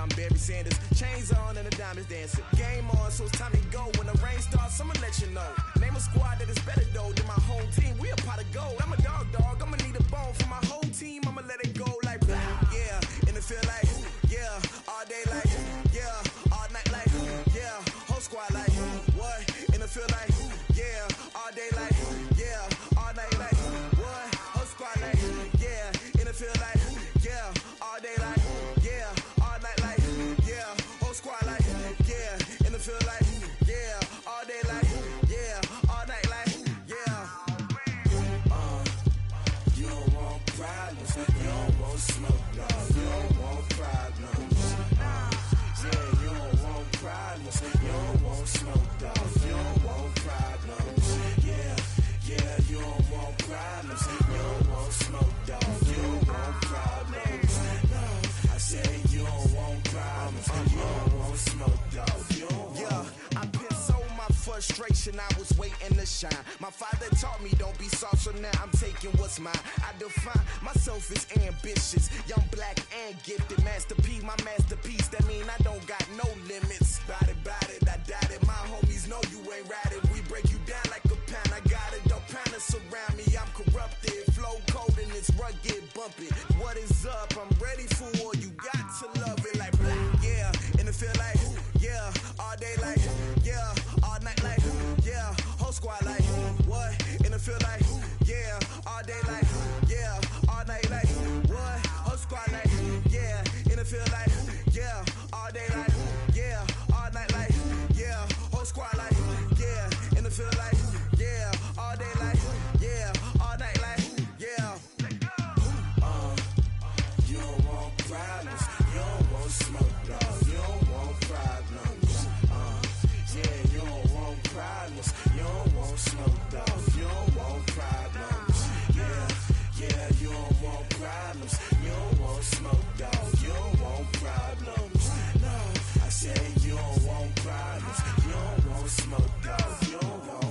I'm Barry Sanders. Chains on and the diamonds dancing. Game on, so it's time to go. When the rain starts, I'ma let you know. Name a squad that is better though than my home team. We a pot of gold. I'm a dog. I'ma need a bone for my whole team. I'ma let it go like blah. Yeah, and it feel like yeah, all day like yeah, all night like yeah, whole squad like what? And it feel like yeah, all day like yeah, all night like what? Whole squad like yeah, and it feel like yeah, all day like yeah, all night like yeah, whole squad like yeah, and it feel like yeah, all day like yeah, all night like yeah. You don't want problems, you don't want smoke, no, you don't want problems. Yeah, you don't want problems, you don't want smoke, dog, you don't want problems. Yeah, yeah, you don't want problems, you don't want smoke, dog, you don't want problems. No, I said you don't want problems, you don't want smoke, dog, you don't want. Yeah, I pissed so my frustration, I was waiting to shine. My father taught me don't be soft, so now I'm taking what's mine. I define myself as ambitious, young, black, and gifted. Master P, my masterpiece, that mean I don't got no limits. Bout it, I doubt it. My homies know you ain't ratted. We break you down like a pound. I got it, don't pound us around me. I'm corrupted, flow cold and it's rugged, bumpy. What is up? I'm ready for war. You got to love it like black, yeah. And it feel like yeah, all day like yeah, all night like yeah, whole squad like what? And it feel like yeah, all day like yeah, all night like what? Whole squad like yeah, and it feel like yeah, all day like yeah, all night like yeah, whole squad like yeah, and it feel like yeah, all day like yeah, all night like yeah. You don't want problems, you don't want smoke, dog, you don't want problems. Yeah, you don't want problems, you don't want smoke, dog, you don't want problems. Yeah, yeah, you don't want problems, you don't want smoke, dog, you don't want problems. No, I said you don't want problems, you don't want smoke, dog, you don't want.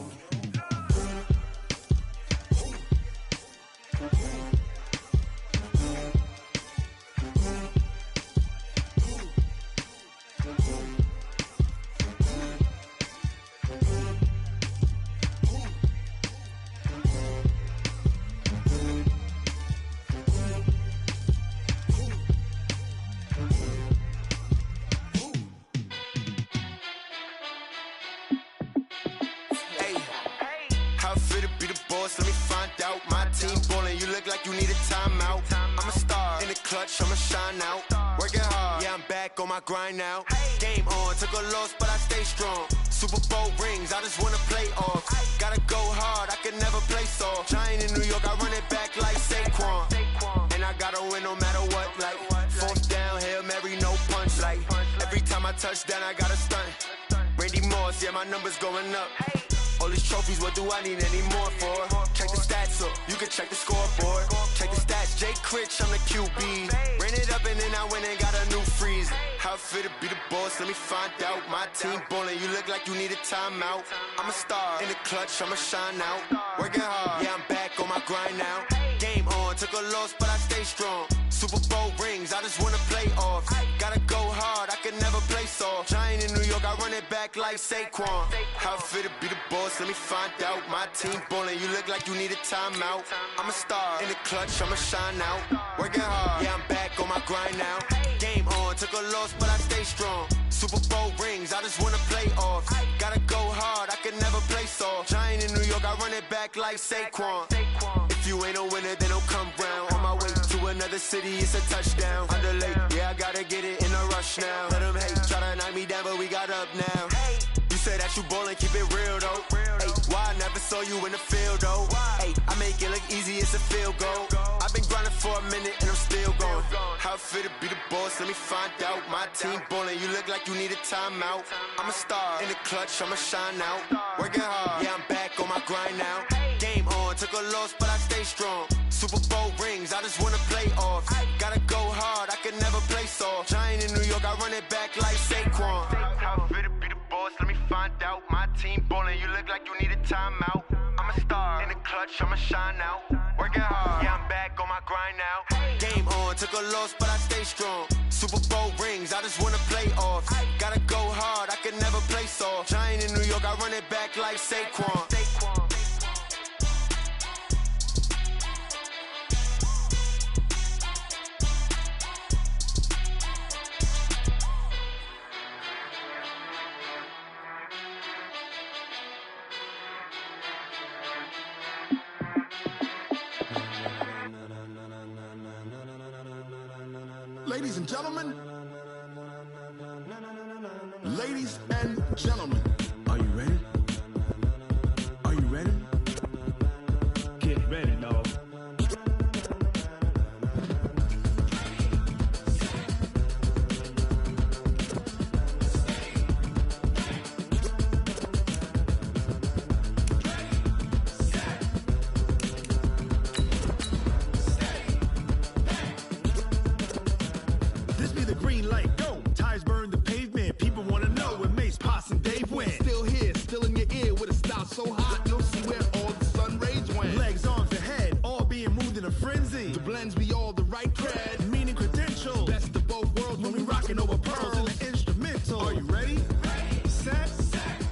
Let me find out. My team ballin', you look like you need a timeout. I'm a star in the clutch, I'ma shine out. Working hard, yeah, I'm back on my grind now. Game on, took a loss, but I stay strong. Super Bowl rings, I just wanna play off. Gotta go hard, I can never play soft. Giant in New York, I run it back like Saquon. And I gotta win no matter what, like fourth down, Hail Mary, no punch. Like every time I touch down, I gotta stunt. Randy Moss, yeah, my numbers going up. All these trophies, what do I need any more for? Check the stats up, you can check the scoreboard. Check the stats, Jay Critch, I'm the QB. Ran it up and then I went and got a new freeze. How it feel to be the boss, let me find out. My team ballin', you look like you need a timeout. I'm a star in the clutch, I'ma shine out. Working hard, yeah, I'm back on my grind now. Game on, took a loss, but I stay strong. Super Bowl rings, I just wanna play off. Gotta go hard, I can never play soft. Giant in New York, I run it back like Saquon. How it feel to be the boss, let me find out. My team ballin', you look like you need a timeout. I'm a star in the clutch, I'ma shine out. Working hard, yeah, I'm back on my grind now. Game on, took a loss, but I stay strong. Super Bowl rings, I just wanna play off. Gotta go hard, I can never play soft. Giant in New York, I run it back like Saquon. If you ain't a winner, then don't come round. On my way to another city, it's a touchdown. Underlay, yeah, I gotta get it in a rush now. Let them hate, try to knock me down, but we got up now. You say that you ballin', keep it real though. Ay, why I never saw you in the field though? Ay, I make it look easy, it's a field goal. I've been grinding for a minute and I'm still going. How it feel to be the boss, let me find out. My team ballin', you look like you need a timeout. I'm a star in the clutch, I'ma shine out. Working hard, yeah, I'm back on my grind now. Game on, took a loss, but I stay strong. Super Bowl rings, I just wanna play off. Gotta go hard, I can never play soft. Giant in New York, I run it back like Saquon. How it feel to be the boss, let me find out. My team ballin', you look like you need a timeout. I'm a star in the clutch, I'ma shine out. Working hard, yeah, I'm back on my grind now. Game on, took a loss, but I stay strong. Super Bowl rings, I just wanna Giant in New York, I run it back like Saquon. Ladies and gentlemen, ladies and gentlemen, are you ready? Are you ready? Get ready, dog. This be the green light, go. Tires burn the pavement. People wanna know when Mace, Potts, and Dave went. Still here, still in your ear with a style so hot, you'll see where all the sun rays went. Legs, arms, and head, all being moved in a frenzy. The blends be all the right cred, meaning credentials. Best of both worlds when we rockin' over pearls in the instrumental. Are you ready? Set,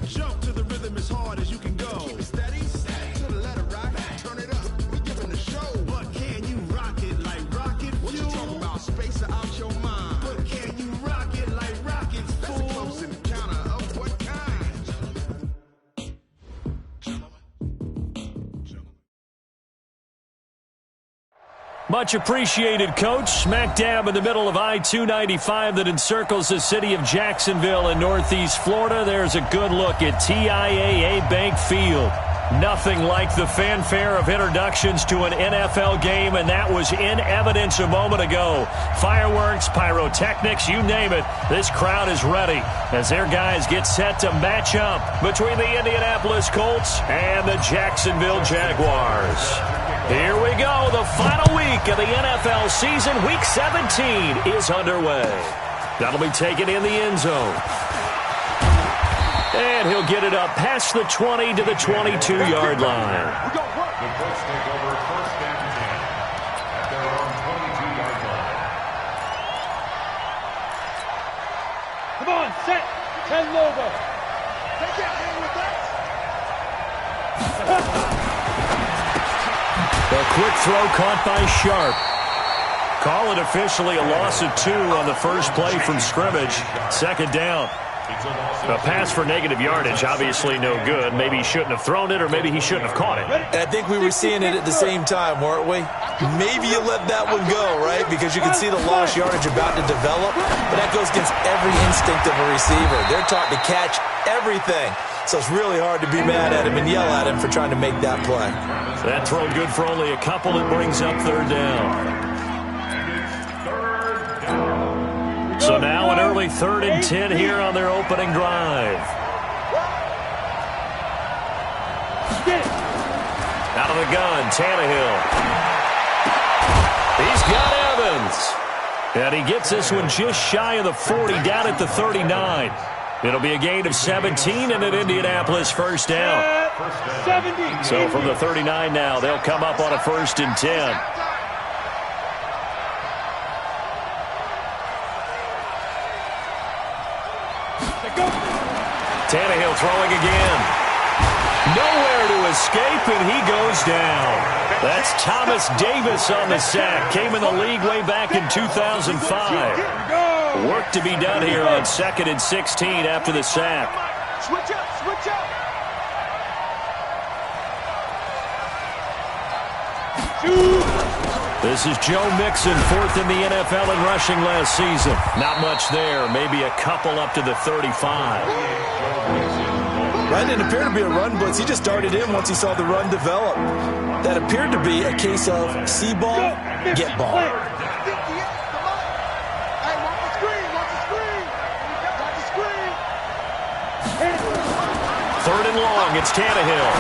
jump to the rhythm as hard as you can go. Keep it steady, to the letter rock, turn it up, we giving the show. But can you rock it like rocket fuel? What you talking about, space or out your mind? But can you rock it like rockets, fool? That's a close encounter of what kind? Much apprecited, Coach. Smack dab in the middle of I-295 that encircles the city of Jacksonville in Northeast Florida. There's a good look at TIAA Bank Field. Nothing like the fanfare of introductions to an NFL game, and that was in evidence a moment ago. Fireworks, pyrotechnics, you name it. This crowd is ready as their guys get set to match up between the Indianapolis Colts and the Jacksonville Jaguars. Here we go. The final week of the NFL season, Week 17, is underway. That'll be taken in the end zone. And he'll get it up past the 20 to the 22-yard line. The Colts take over first and 10 at their own 22-yard line. Come on, set. 10 Lobo. Take it, hang with that. A quick throw caught by Sharp. Call it officially a loss of 2 on the first play from scrimmage. Second down. A pass for negative yardage, obviously no good. Maybe he shouldn't have thrown it, or maybe he shouldn't have caught it. And I think we were seeing it at the same time, weren't we? Maybe you let that one go, right? Because you can see the lost yardage about to develop, but that goes against every instinct of a receiver. They're taught to catch everything. So it's really hard to be mad at him and yell at him for trying to make that play. That throw good for only a couple. It brings up third down. So now an early 3rd and 10 here on their opening drive. Out of the gun, Tannehill. He's got Evans. And he gets this one just shy of the 40, down at the 39. It'll be a gain of 17 and an Indianapolis first down. So from the 39 now, they'll come up on a 1st and 10. Tannehill throwing again. Nowhere to escape, and he goes down. That's Thomas Davis on the sack. Came in the league way back in 2005. Work to be done here on 2nd and 16 after the sack. Switch up, switch up. This is Joe Mixon, 4th in the NFL in rushing last season. Not much there, maybe a couple up to the 35. That didn't appear to be a run blitz. He just darted in once he saw the run develop. That appeared to be a case of see ball, get ball. Third and long, it's Tannehill.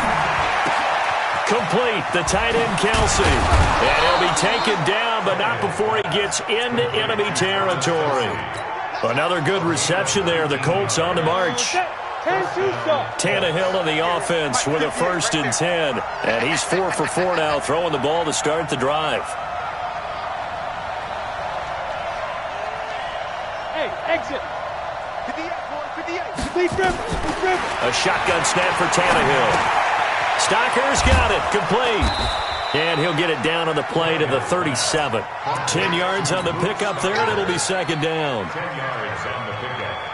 Complete, the tight end Kelsey. And he'll be taken down, but not before he gets into enemy territory. Another good reception there. The Colts on the march. Tannehill on the offense with a 1st and 10. And he's 4 for 4 now, throwing the ball to start the drive. Hey, exit. A shotgun snap for Tannehill. Stocker's got it. Complete. And he'll get it down on the play to the 37. 10 yards on the pickup there, and it'll be second down. 10 yards on the pickup.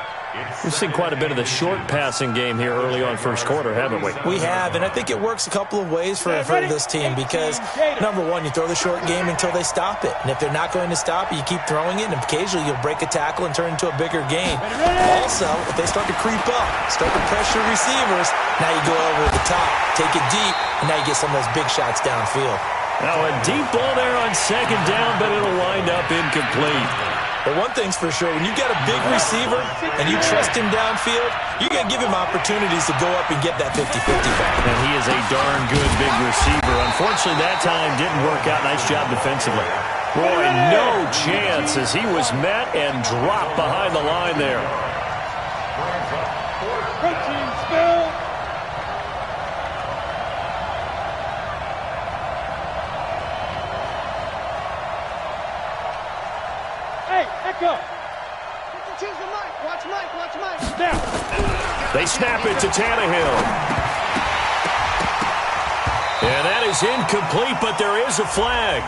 We've seen quite a bit of the short passing game here early on first quarter, haven't we? We have, and I think it works a couple of ways for this team because, number one, you throw the short game until they stop it. And if they're not going to stop it, you keep throwing it, and occasionally you'll break a tackle and turn into a bigger game. Also, if they start to creep up, start to pressure receivers, now you go over the top, take it deep, and now you get some of those big shots downfield. Now a deep ball there on second down, but it'll wind up incomplete. But one thing's for sure, when you got a big receiver and you trust him downfield, you got to give him opportunities to go up and get that 50-50 back. And he is a darn good big receiver. Unfortunately, that time didn't work out. Nice job defensively. Boy, no chance as he was met and dropped behind the line there. Protein spill. Hey, Echo. Choose the mic. Watch Mike. Watch Mike. Now. They snap it to Tannehill. And that is incomplete, but there is a flag.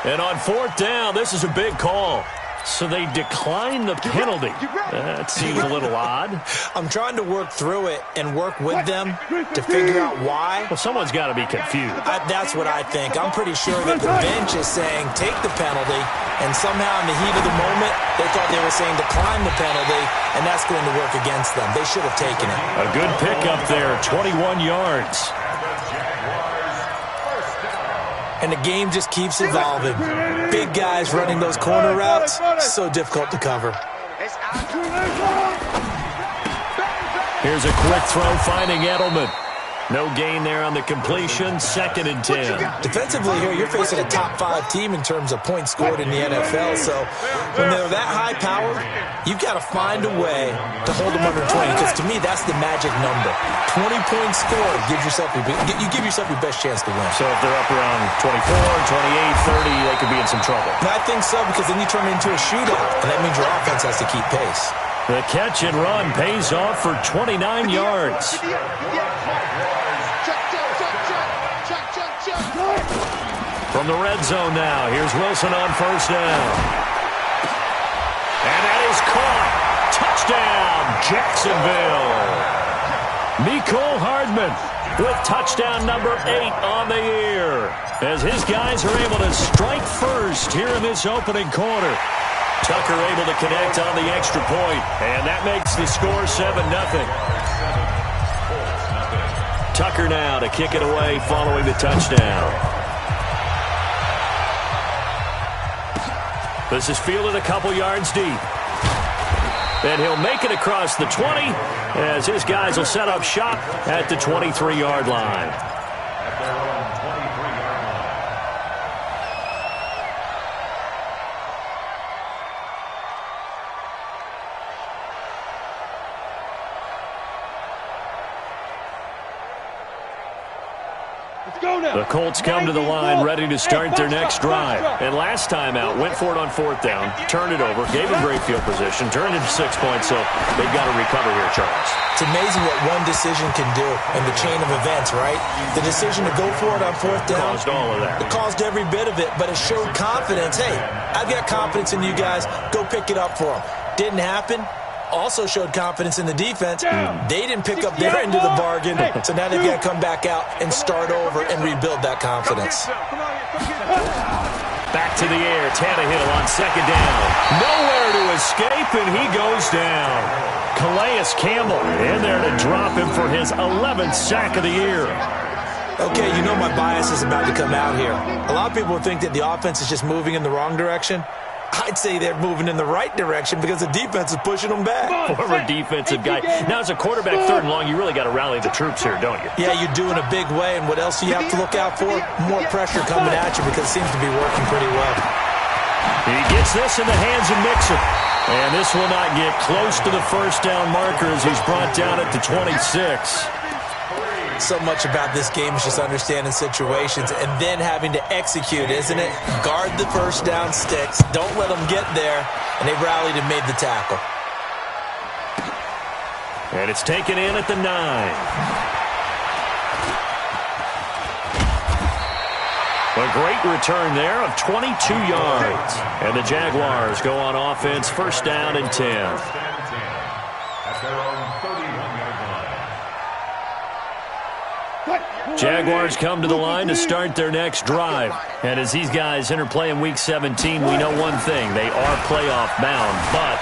And on fourth down, this is a big call. So they decline the penalty. That seems a little odd. I'm trying to work through it and work with them to figure out why. Well, someone's got to be confused. That's what I think. I'm pretty sure that the bench is saying take the penalty, and somehow in the heat of the moment, they thought they were saying decline the penalty, and that's going to work against them. They should have taken it. A good pickup there, 21 yards. And the game just keeps evolving. Big guys running those corner routes, so difficult to cover. Here's a quick throw, finding Edelman. No gain there on the completion, 2nd and 10. Defensively here, you're facing a top 5 team in terms of points scored in the NFL, so when they're that high-powered, you've got to find a way to hold them under 20, because to me, that's the magic number. 20 points scored, you give yourself your best chance to win. So if they're up around 24, 28, 30, they could be in some trouble. And I think so, because then you turn it into a shootout, and that means your offense has to keep pace. The catch and run pays off for 29 yards. From the red zone now, here's Wilson on first down. And that is caught. Touchdown, Jacksonville. Mecole Hardman with touchdown number 8 on the year, as his guys are able to strike first here in this opening quarter. Tucker able to connect on the extra point, and that makes the score 7-0. Tucker now to kick it away following the touchdown. This is fielded a couple yards deep. And he'll make it across the 20 as his guys will set up shop at the 23-yard line. At their own 23-yard line. The Colts come to the line ready to start their next drive. And last time out, went for it on fourth down, turned it over, gave them great field position, turned into 6 points, so they've got to recover here, Charles. It's amazing what one decision can do in the chain of events, right? The decision to go for it on fourth down. Caused all of that. It caused every bit of it, but it showed confidence. Hey, I've got confidence in you guys. Go pick it up for them. Didn't happen. Also showed confidence in the defense. They didn't pick up their end of the bargain, so now they've got to come back out and start over and rebuild that confidence. Back to the air, Tannehill on second down. Nowhere to escape, and he goes down. Calais Campbell in there to drop him for his 11th sack of the year. Okay, you know my bias is about to come out here. A lot of people think that the offense is just moving in the wrong direction. I'd say they're moving in the right direction because the defense is pushing them back. Former defensive guy. Now, as a quarterback, third and long, you really got to rally the troops here, don't you? Yeah, you do in a big way. And what else do you have to look out for? More pressure coming at you because it seems to be working pretty well. He gets this in the hands of Mixon. And this will not get close to the first down marker as he's brought down at the 26. So much about this game is just understanding situations and then having to execute, isn't it? Guard the first down sticks. Don't let them get there. And they rallied and made the tackle. And it's taken in at the 9. A great return there of 22 yards. And the Jaguars go on offense, first down and 10. At their own 31-yard line. Jaguars come to the line to start their next drive. And as these guys interplay in Week 17, we know one thing. They are playoff bound, but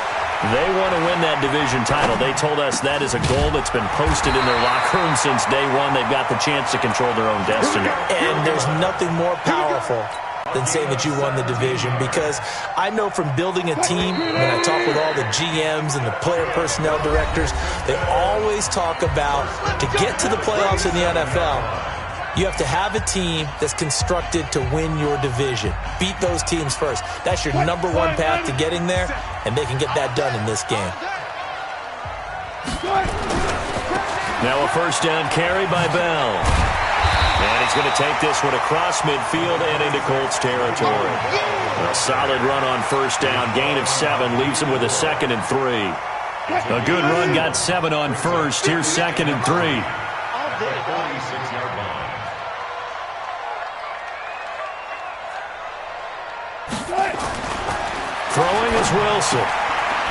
they want to win that division title. They told us that is a goal that's been posted in their locker room since day one. They've got the chance to control their own destiny. And there's nothing more powerful than saying that you won the division, because I know from building a team, when I talk with all the GMs and the player personnel directors, they always talk about to get to the playoffs in the NFL, you have to have a team that's constructed to win your division. Beat those teams first. That's your number one path to getting there, and they can get that done in this game. Now a first down carry by Bell. And he's going to take this one across midfield and into Colts territory. A solid run on first down. Gain of 7 leaves him with a 2nd and 3. A good run got 7 on first. Here's 2nd and 3. 46-yard line. Throwing is Wilson.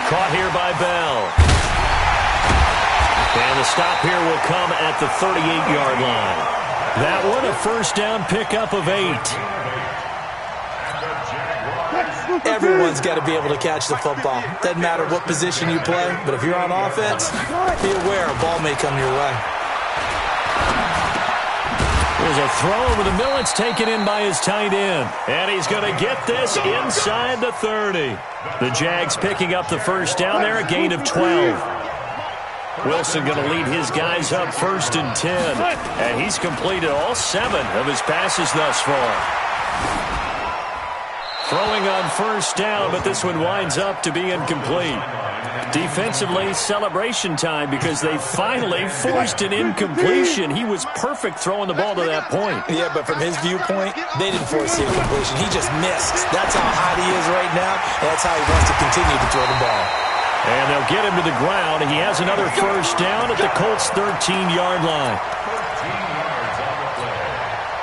Caught here by Bell. And the stop here will come at the 38-yard line. That one a first down pickup of 8. Everyone's got to be able to catch the football. Doesn't matter what position you play, but if you're on offense, be aware a ball may come your way. There's a throw over the middle. It's taken in by his tight end. And he's going to get this inside the 30. The Jags picking up the first down there, a gain of 12. Wilson going to lead his guys up first and 10. And he's completed all 7 of his passes thus far. Throwing on first down, but this one winds up to be incomplete. Defensively, celebration time because they finally forced an incompletion. He was perfect throwing the ball to that point. Yeah, but from his viewpoint, they didn't force the incompletion. He just missed. That's how hot he is right now, and that's how he wants to continue to throw the ball. And they'll get him to the ground. He has another first down at the Colts' 13-yard line.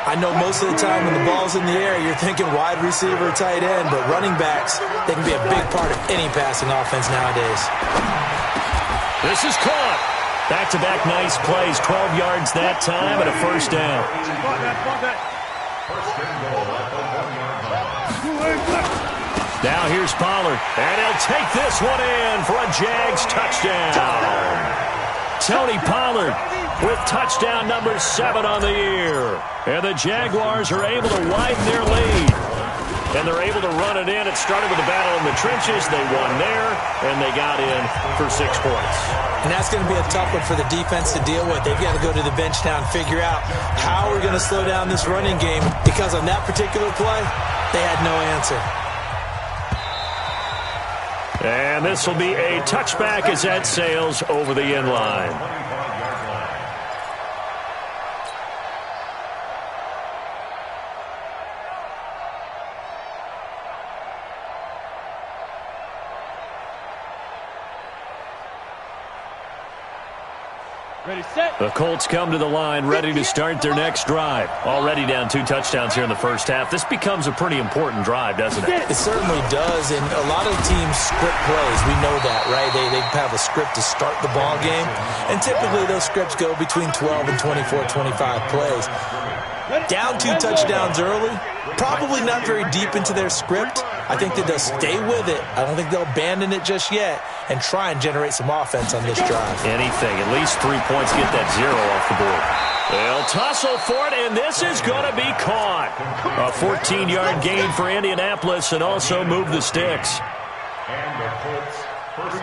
I know most of the time when the ball's in the air, you're thinking wide receiver, tight end, but running backs, they can be a big part of any passing offense nowadays. This is caught. Back-to-back nice plays, 12 yards that time and a first down. Now here's Pollard, and he'll take this one in for a Jags touchdown. Tony Pollard with touchdown number 7 on the year. And the Jaguars are able to widen their lead. And they're able to run it in. It started with a battle in the trenches. They won there, and they got in for 6 points. And that's going to be a tough one for the defense to deal with. They've got to go to the bench now and figure out how we're going to slow down this running game, because on that particular play, they had no answer. And this will be a touchback as that sails over the end line. Ready, set. The Colts come to the line ready to start their next drive. Already down 2 touchdowns here in the first half. This becomes a pretty important drive, doesn't it? It certainly does, and a lot of teams script plays. We know that, right? They have a script to start the ball game, and typically those scripts go between 12 and 24, 25 plays. Down 2 touchdowns early, probably not very deep into their script. I think that they'll stay with it. I don't think they'll abandon it just yet and try and generate some offense on this drive. Anything, at least 3 points, get that 0 off the board. They'll tussle for it, and this is going to be caught. A 14-yard gain for Indianapolis, and also move the sticks. And the Colts first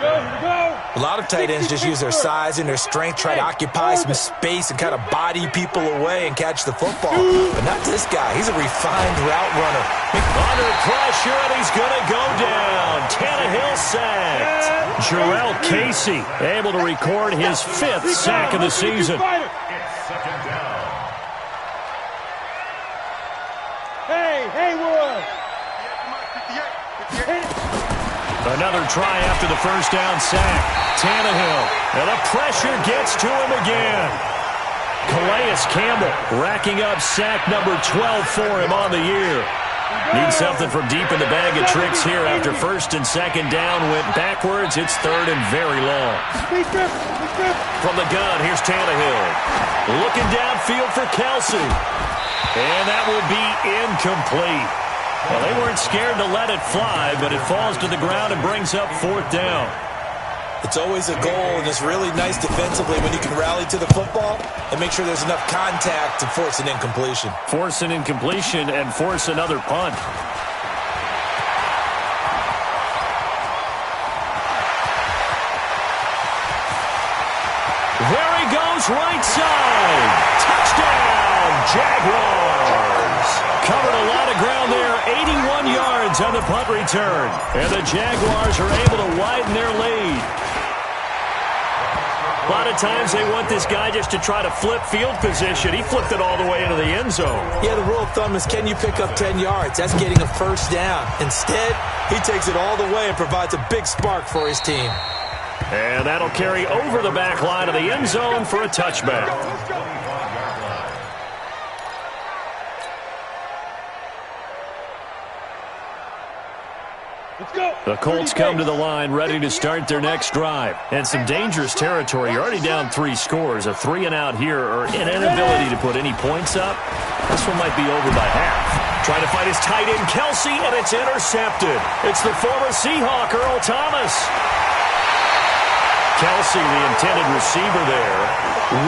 A lot of tight ends just use their size and their strength, try to occupy some space and kind of body people away and catch the football. But not this guy. He's a refined route runner. Under pressure, and he's going to go down. Tannehill sacked. Jarrell Casey able to record his 5th sack of the season. It's second down. Hey, Haywood. Another try after the first down sack. Tannehill, and the pressure gets to him again. Calais Campbell racking up sack number 12 for him on the year. Needs something from deep in the bag of tricks here after first and second down went backwards. It's third and very long. From the gun, here's Tannehill. Looking downfield for Kelsey. And that will be incomplete. Well, they weren't scared to let it fly, but it falls to the ground and brings up fourth down. It's always a goal, and it's really nice defensively when you can rally to the football and make sure there's enough contact to force an incompletion. Force an incompletion and force another punt. There he goes, right side. Touchdown, Jaguars. Covered a lot of ground there, 81 yards on the punt return. And the Jaguars are able to widen their lead. A lot of times they want this guy just to try to flip field position. He flipped it all the way into the end zone. Yeah, the rule of thumb is, can you pick up 10 yards? That's getting a first down. Instead, he takes it all the way and provides a big spark for his team. And that'll carry over the back line of the end zone for a touchback. The Colts come to the line ready to start their next drive. And some dangerous territory. You're already down 3 scores. A 3 and out here, or an inability to put any points up. This one might be over by half. Trying to find his tight end, Kelsey, and it's intercepted. It's the former Seahawk, Earl Thomas. Kelsey, the intended receiver there.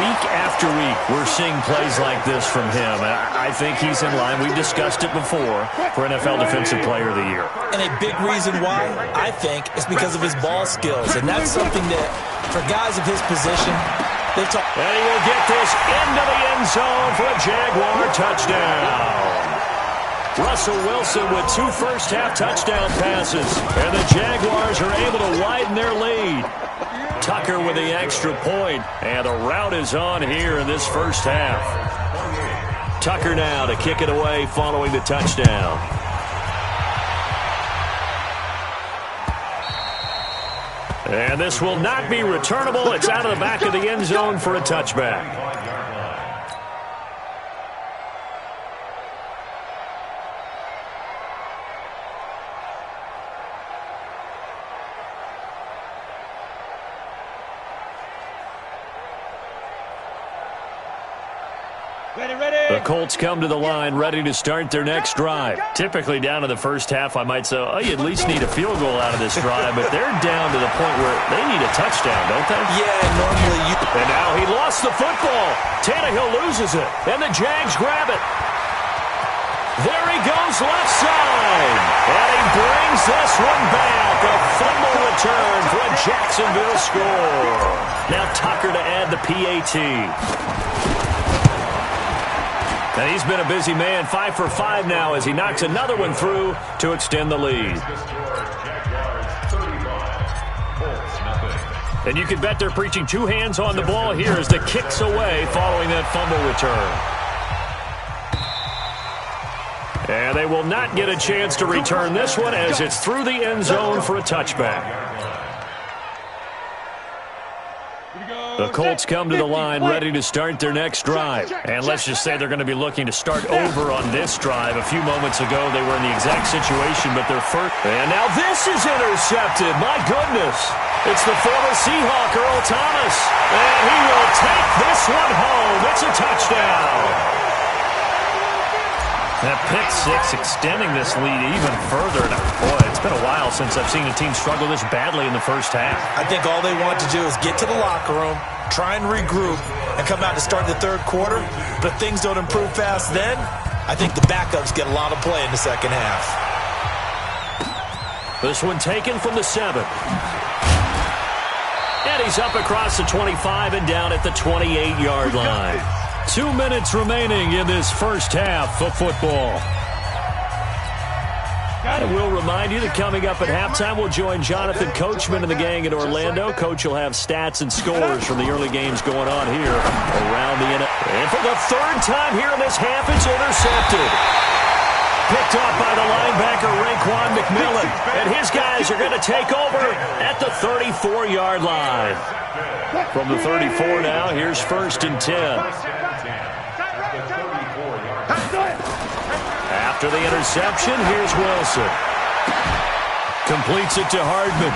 Week after week, we're seeing plays like this from him. I think he's in line. We've discussed it before for NFL Defensive Player of the Year. And a big reason why, I think, is because of his ball skills. And that's something that, for guys of his position, they've taught. And he will get this into the end zone for a Jaguar touchdown. Russell Wilson with 2 first-half touchdown passes. And the Jaguars are able to widen their lead. Tucker with the extra point, and the route is on here in this first half. Tucker now to kick it away following the touchdown. And this will not be returnable. It's out of the back of the end zone for a touchback. The Colts come to the line ready to start their next drive. Typically down to the first half, I might say, oh, you at least need a field goal out of this drive, but they're down to the point where they need a touchdown, don't they? Yeah, normally you... And now he lost the football. Tannehill loses it, and the Jags grab it. There he goes left side, and he brings this one back. A fumble return for a Jacksonville score. Now Tucker to add the PAT. And he's been a busy man, 5 for 5 now as he knocks another one through to extend the lead. And you can bet they're preaching 2 hands on the ball here as the kick's away following that fumble return. And they will not get a chance to return this one as it's through the end zone for a touchback. The Colts come to the line ready to start their next drive. And let's just say they're going to be looking to start over on this drive. A few moments ago, they were in the exact situation, but they're first. And now this is intercepted. My goodness. It's the former Seahawk, Earl Thomas. And he will take this one home. It's a touchdown. That pick 6 extending this lead even further. Now, boy, it's been a while since I've seen a team struggle this badly in the first half. I think all they want to do is get to the locker room, try and regroup, and come out to start the third quarter. But if things don't improve fast then, I think the backups get a lot of play in the second half. This one taken from the 7. And he's up across the 25 and down at the 28-yard line. 2 minutes remaining in this first half of football. And we'll remind you that coming up at halftime, we'll join Jonathan Coachman and the gang in Orlando. Coach will have stats and scores from the early games going on here around the NFL. And for the 3rd time here in this half, it's intercepted. Picked off by the linebacker, Raekwon McMillan. And his guys are going to take over at the 34-yard line. From the 34 now, here's 1st and 10. After the interception, here's Wilson. Completes it to Hardman.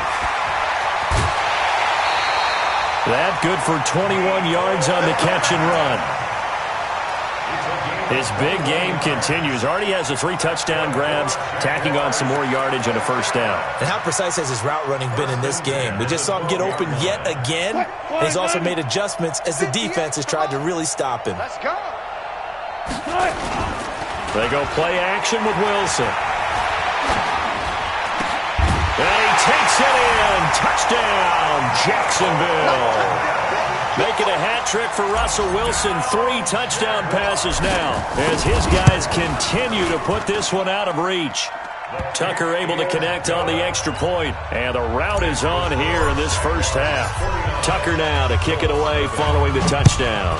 That good for 21 yards on the catch and run. His big game continues. Already has the 3 touchdown grabs, tacking on some more yardage and a 1st down. And how precise has his route running been in this game? We just saw him get open yet again. And he's also made adjustments as the defense has tried to really stop him. Let's go. They go play action with Wilson. And he takes it in. Touchdown, Jacksonville. Making a hat trick for Russell Wilson. 3 touchdown passes now as his guys continue to put this one out of reach. Tucker able to connect on the extra point, and the route is on here in this first half. Tucker now to kick it away following the touchdown.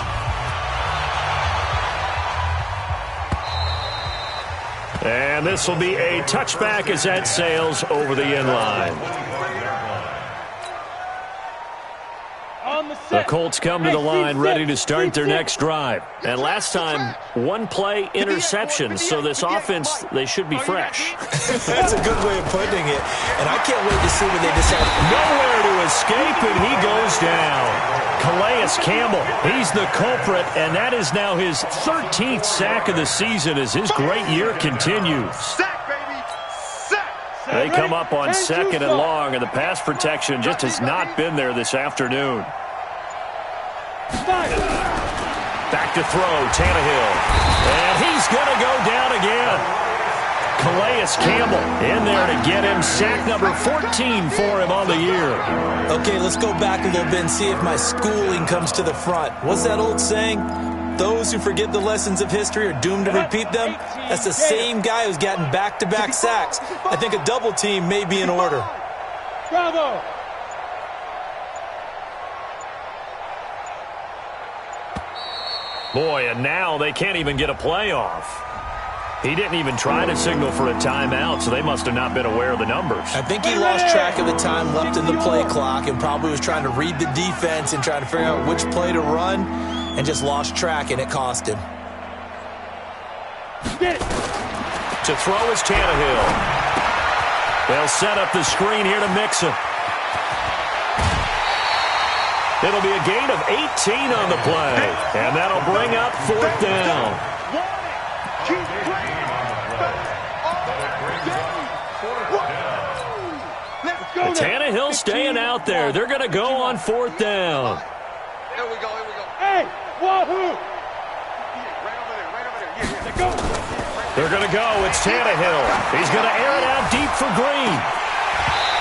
And this will be a touchback as that sails over the end line. The Colts come to the line ready to start their next drive. And last time, 1-play interception, so this offense, they should be fresh. That's a good way of putting it. And I can't wait to see when they decide. Nowhere to escape, and he goes down. Calais Campbell, he's the culprit, and that is now his 13th sack of the season as his great year continues. Sack, baby. Sack. They come up on 2nd and long, and the pass protection just has not been there this afternoon. Back to throw, Tannehill. And he's going to go down again. Calais Campbell in there to get him. Sack number 14 for him on the year. Okay, let's go back a little bit and see if my schooling comes to the front. What's that old saying? Those who forget the lessons of history are doomed to repeat them. That's the same guy who's gotten back-to-back sacks. I think a double team may be in order. Bravo. Boy, and now they can't even get a playoff. He didn't even try to signal for a timeout, so they must have not been aware of the numbers. I think he lost track of the time left in the play clock and probably was trying to read the defense and trying to figure out which play to run and just lost track, and it cost him. To throw is Tannehill. They'll set up the screen here to Mixon. It'll be a gain of 18 on the play, and that'll bring up 4th down. Tannehill staying out there. They're going to go on 4th down. Here we go. Hey, wahoo! They're going to go. It's Tannehill. He's going to air it out deep for Green.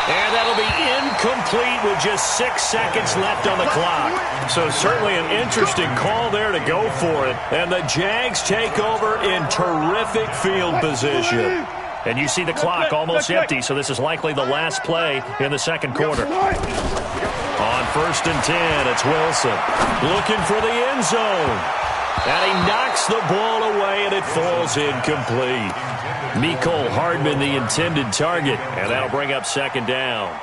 And that'll be incomplete with just 6 seconds left on the clock. So certainly an interesting call there to go for it. And the Jags take over in terrific field position. And you see the clock almost empty, so this is likely the last play in the second quarter. On 1st and 10, it's Wilson looking for the end zone. And he knocks the ball away, and it falls incomplete. Mecole Hardman, the intended target, and that'll bring up 2nd down.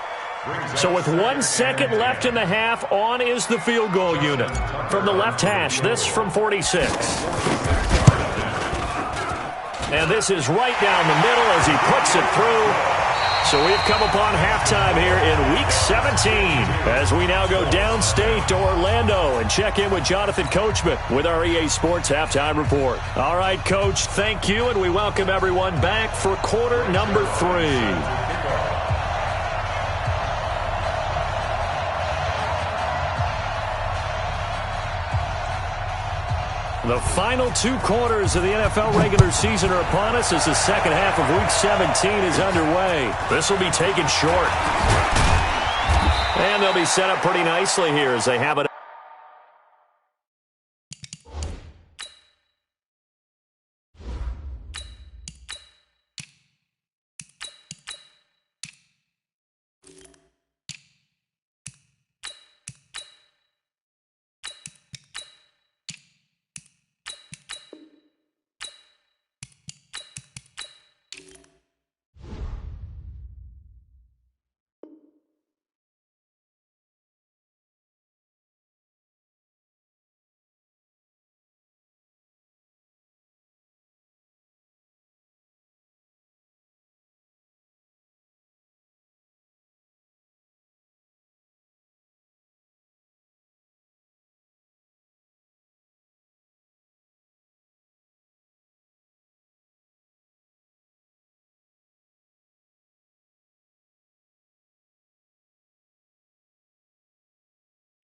So with 1 second left in the half, on is the field goal unit. From the left hash, this from 46. And this is right down the middle as he puts it through. So we've come upon halftime here in Week 17 as we now go downstate to Orlando and check in with Jonathan Coachman with our EA Sports Halftime Report. All right, Coach, thank you, and we welcome everyone back for quarter number 3. The final 2 quarters of the NFL regular season are upon us as the second half of Week 17 is underway. This will be taken short. And they'll be set up pretty nicely here as they have it.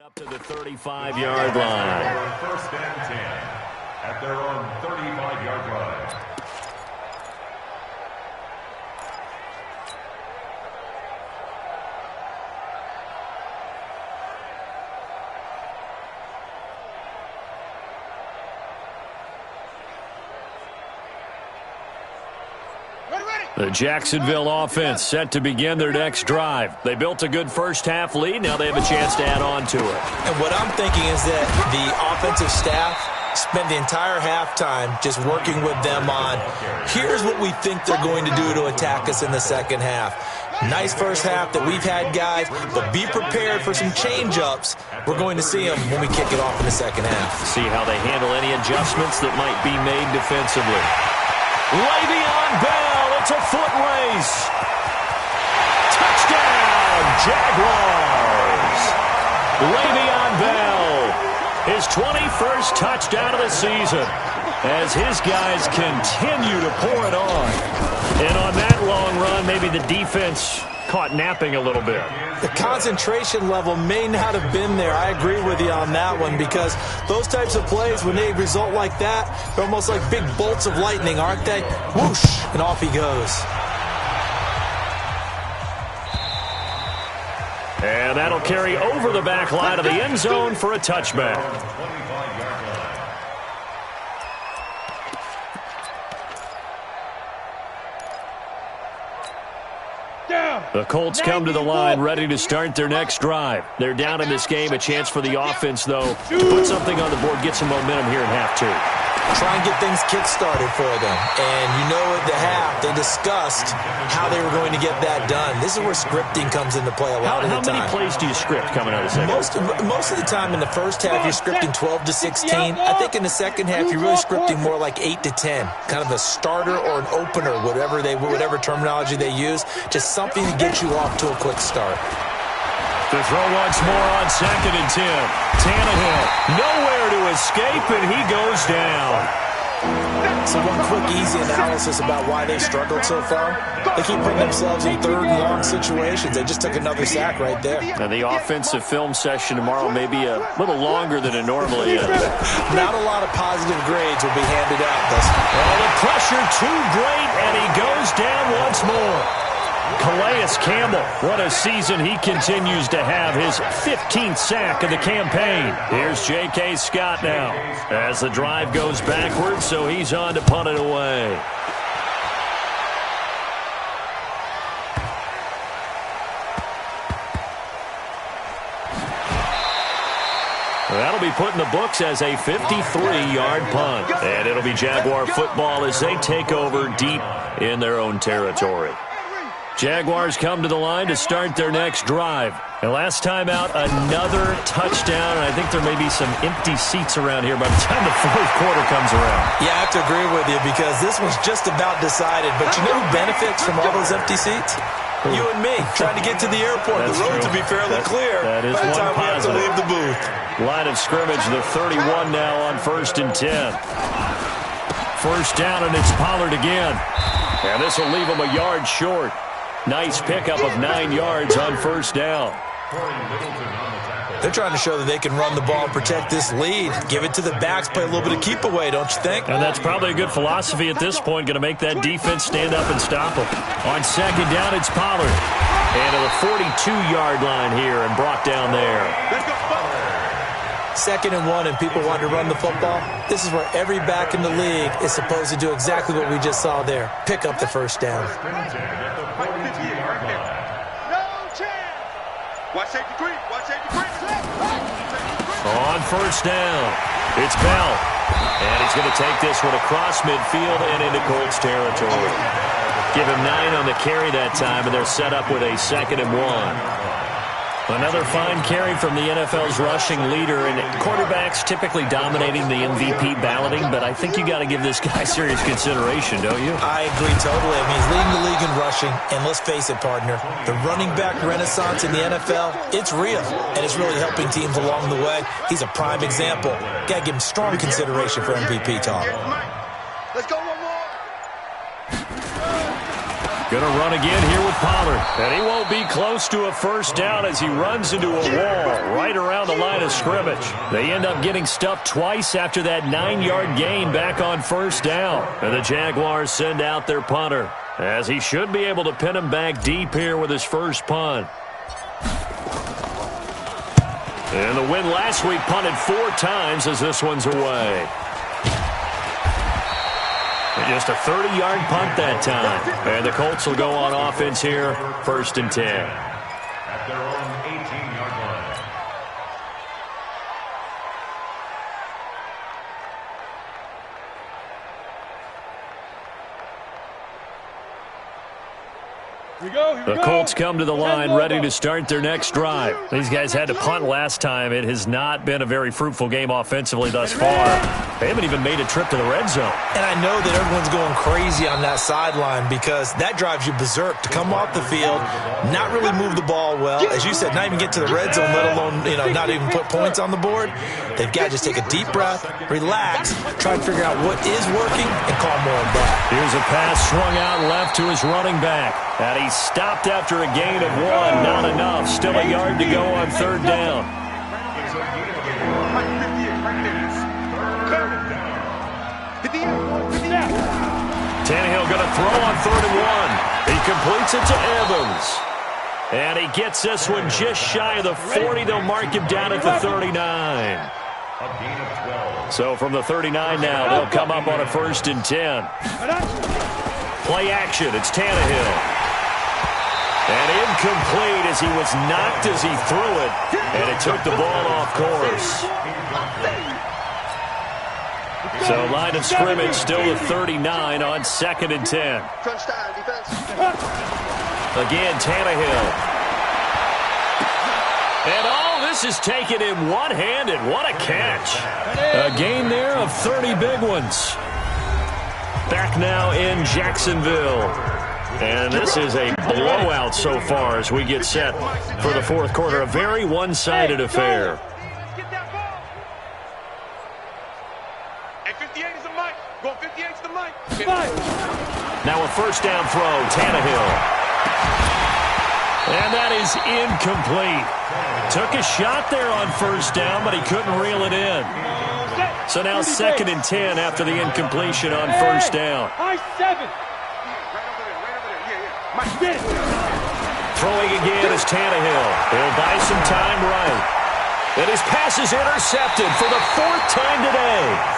Up to the 35-yard line. First and 10 at their own 35-yard line. The Jacksonville offense set to begin their next drive. They built a good first-half lead. Now they have a chance to add on to it. And what I'm thinking is that the offensive staff spent the entire halftime just working with them on, here's what we think they're going to do to attack us in the second half. Nice first half that we've had, guys, but be prepared for some change-ups. We're going to see them when we kick it off in the second half. See how they handle any adjustments that might be made defensively. Le'Veon Bell. It's a foot race. Touchdown, Jaguars. Le'Veon Bell, his 21st touchdown of the season as his guys continue to pour it on. And on that long run, maybe the defense caught napping a little bit. The concentration level may not have been there. I agree with you on that one because those types of plays, when they result like that, they're almost like big bolts of lightning, aren't they? Whoosh, and off he goes. And that'll carry over the back line of the end zone for a touchback. The Colts come to the line ready to start their next drive. They're down in this game. A chance for the offense, though, to put something on the board, get some momentum here in half two. Try and get things kick-started for them. And you know at the half, they discussed how they were going to get that done. This is where scripting comes into play a lot of the time. How many plays do you script coming out of the second? Most of the time in the first half, you're scripting 12 to 16. I think in the second half, you're really scripting more like 8 to 10. Kind of a starter or an opener, whatever terminology they use. Just something to get you off to a quick start. The throw once more on 2nd and 10. Tannehill, nowhere to escape, and he goes down. So one quick, easy analysis about why they struggled so far. They keep putting themselves in third and long situations. They just took another sack right there. And the offensive film session tomorrow may be a little longer than it normally is. Not a lot of positive grades will be handed out. Well, the pressure too great, and he goes down once more. Calais Campbell, what a season he continues to have, his 15th sack of the campaign. Here's J.K. Scott now as the drive goes backwards, so he's on to punt it away. That'll be put in the books as a 53-yard punt. And it'll be Jaguar football as they take over deep in their own territory. Jaguars come to the line to start their next drive. And last time out, another touchdown, and I think there may be some empty seats around here by the time the fourth quarter comes around. Yeah, I have to agree with you because this one's just about decided. But you know who benefits from all those empty seats? You and me, trying to get to the airport. That's the roads true. will be fairly clear that is by the time we have to positive. leave the booth. Line of scrimmage, the 31 now on 1st and 10. First down, and it's Pollard again. And this will leave him a yard short. Nice pickup of 9 yards on first down. They're trying to show that they can run the ball and protect this lead. Give it to the backs, play a little bit of keep away, don't you think? And that's probably a good philosophy at this point, going to make that defense stand up and stop them. On second down, it's Pollard. And to the 42-yard line here and brought down there. 2nd and 1 and people want to run the football. This is where every back in the league is supposed to do exactly what we just saw there. Pick up the first down. On first down, it's Bell. And he's going to take this one across midfield and into Colts territory. Give him 9 on the carry that time, and they're set up with a 2nd and 1. Another fine carry from the NFL's rushing leader, and quarterbacks typically dominating the MVP balloting, but I think you got to give this guy serious consideration, don't you? I agree totally. I mean, he's leading the league in rushing, and let's face it, partner, the running back renaissance in the NFL, it's real, and it's really helping teams along the way. He's a prime example. Got to give him strong consideration for MVP talk. Let's go one more. Going to run again here with Pollard. And he won't be close to a first down as he runs into a wall right around the line of scrimmage. They end up getting stuffed twice after that 9-yard gain back on first down. And the Jaguars send out their punter, as he should be able to pin him back deep here with his first punt. And the win last week punted 4 times as this one's away. Just a 30-yard punt that time. And the Colts will go on offense here, 1st and 10. At their own 18-yard line. The Colts come to the line ready to start their next drive. These guys had to punt last time. It has not been a very fruitful game offensively thus far. They haven't even made a trip to the red zone. And I know that everyone's going crazy on that sideline because that drives you berserk to come off the field, not really move the ball well. As you said, not even get to the red zone, let alone, not even put points on the board. They've got to just take a deep breath, relax, try to figure out what is working, and call more on that. Here's a pass swung out left to his running back. And he stopped after a gain of 1. Not enough. Still a yard to go on 3rd down. Tannehill going to throw on 3rd and 1. He completes it to Evans. And he gets this one just shy of the 40. They'll mark him down at the 39. So from the 39 now, they'll come up on a 1st and 10. Play action. It's Tannehill. And incomplete as he was knocked as he threw it. And it took the ball off course. So line of scrimmage still the 39 on 2nd and 10. Again, Tannehill. And all this is taken in one-handed. What a catch. A gain there of 30 big ones. Back now in Jacksonville. And this is a blowout so far as we get set for the 4th quarter. A very one-sided affair. Hey, 58 is the mic. Go 58 is the mic. Now a 1st down throw, Tannehill. And that is incomplete. Took a shot there on 1st down, but he couldn't reel it in. So now 2nd and 10 after the incompletion on 1st down. Throwing again is Tannehill. He'll buy some time right. And his pass is intercepted for the 4th time today.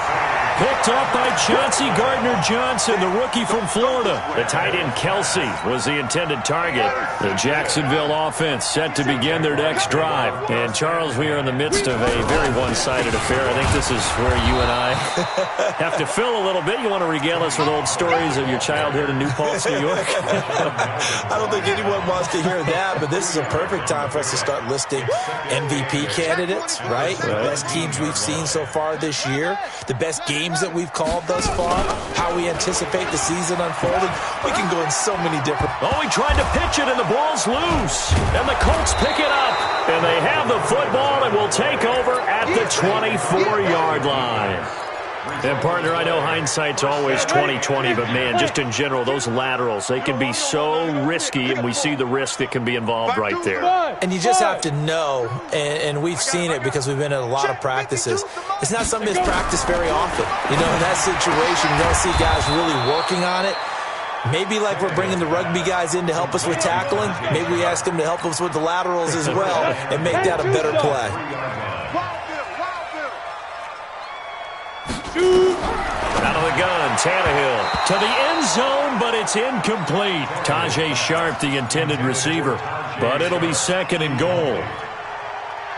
Picked up by Chauncey Gardner-Johnson, the rookie from Florida. The tight end Kelsey was the intended target. The Jacksonville offense set to begin their next drive. And Charles, we are in the midst of a very one-sided affair. I think this is where you and I have to fill a little bit. You want to regale us with old stories of your childhood in New Paltz, New York? I don't think anyone wants to hear that, but this is a perfect time for us to start listing MVP candidates, right? The best teams we've seen so far this year, the best games that we've called thus far, how we anticipate the season unfolding. We can go in so many different... Oh, he tried to pitch it, and the ball's loose. And the Colts pick it up. And they have the football and will take over at the 24-yard line. And, partner, I know hindsight's always 20/20, but, man, just in general, those laterals, they can be so risky, and we see the risk that can be involved right there. And you just have to know, and we've seen it because we've been at a lot of practices, it's not something that's practiced very often. In that situation, you don't see guys really working on it. Maybe like we're bringing the rugby guys in to help us with tackling, maybe we ask them to help us with the laterals as well and make that a better play. Out of the gun, Tannehill to the end zone, but it's incomplete. Tajay Sharp, the intended receiver, but it'll be 2nd and goal.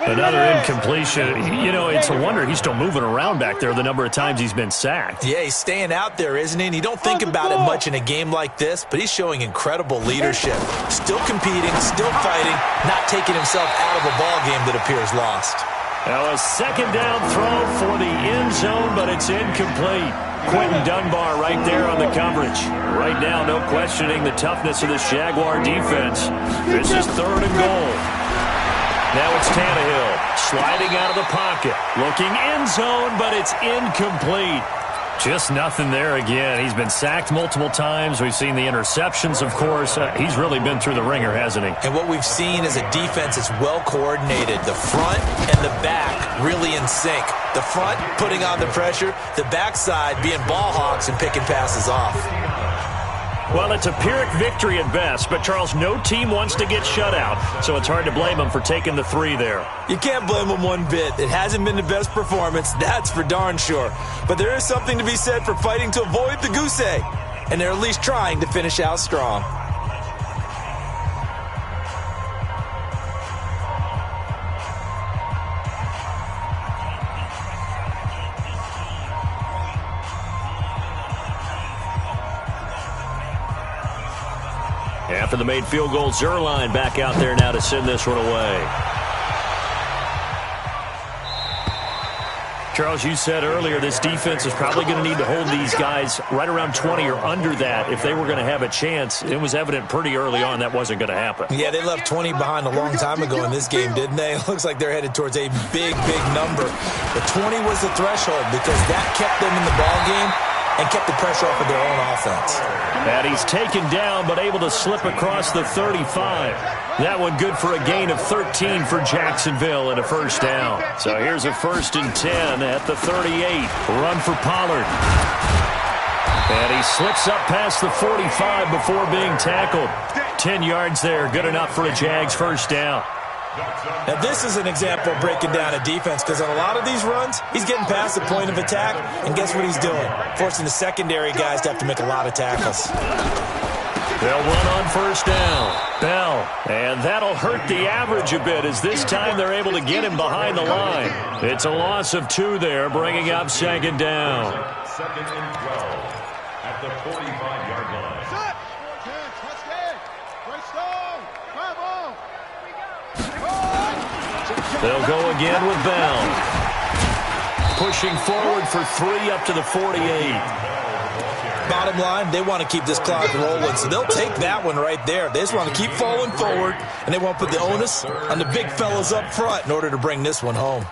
Another incompletion. It's a wonder he's still moving around back there the number of times he's been sacked. Yeah, he's staying out there, isn't he? And you don't think about it much in a game like this, but he's showing incredible leadership. Still competing, still fighting, not taking himself out of a ball game that appears lost. Now a 2nd down throw for the end zone, but it's incomplete. Quentin Dunbar right there on the coverage. Right now, no questioning the toughness of this Jaguar defense. This is 3rd and goal. Now it's Tannehill sliding out of the pocket. Looking end zone, but it's incomplete. Just nothing there again. He's been sacked multiple times. We've seen the interceptions, of course. He's really been through the ringer, hasn't he? And what we've seen is a defense that's well coordinated. The front and the back really in sync. The front putting on the pressure, the backside being ball hawks and picking passes off. Well, it's a Pyrrhic victory at best, but, Charles, no team wants to get shut out, so it's hard to blame them for taking the 3 there. You can't blame them one bit. It hasn't been the best performance, that's for darn sure. But there is something to be said for fighting to avoid the goose egg, and they're at least trying to finish out strong. After the made field goal, Zerline back out there now to send this one away. Charles, you said earlier this defense is probably going to need to hold these guys right around 20 or under that if they were going to have a chance. It was evident pretty early on that wasn't going to happen. Yeah, they left 20 behind a long time ago in this game, didn't they? It looks like they're headed towards a big, big number. But 20 was the threshold because that kept them in the ball game and kept the pressure off of their own offense. And he's taken down but able to slip across the 35. That one good for a gain of 13 for Jacksonville and a first down. So here's a 1st and 10 at the 38. Run for Pollard. And he slips up past the 45 before being tackled. 10 yards there, good enough for a Jags first down. Now, this is an example of breaking down a defense because on a lot of these runs, he's getting past the point of attack, and guess what he's doing? Forcing the secondary guys to have to make a lot of tackles. They'll run on first down. Bell, and that'll hurt the average a bit as this time they're able to get him behind the line. It's a loss of 2 there, bringing up 2nd down. 2nd and 12 at the 45-yard line. They'll go again with Bell. Pushing forward for 3 up to the 48. Bottom line, they want to keep this clock rolling, so they'll take that one right there. They just want to keep falling forward, and they want to put the onus on the big fellas up front in order to bring this one home.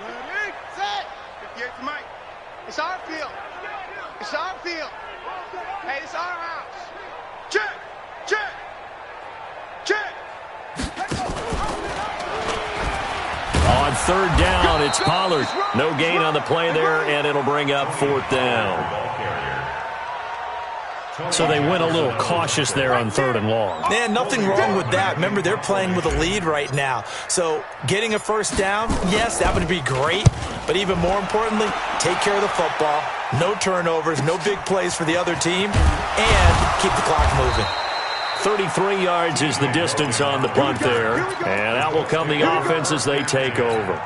Ready, set. 58 to Mike. It's our field. It's our field. Hey, it's our house. Check. Check. Check. On 3rd down, it's Pollard. No gain on the play there, and it'll bring up 4th down. So they went a little cautious there on 3rd and long. Man, nothing wrong with that. Remember, they're playing with a lead right now. So getting a first down, yes, that would be great. But even more importantly, take care of the football. No turnovers, no big plays for the other team, and keep the clock moving. 33 yards is the distance on the punt there. And out will come the offense as they take over.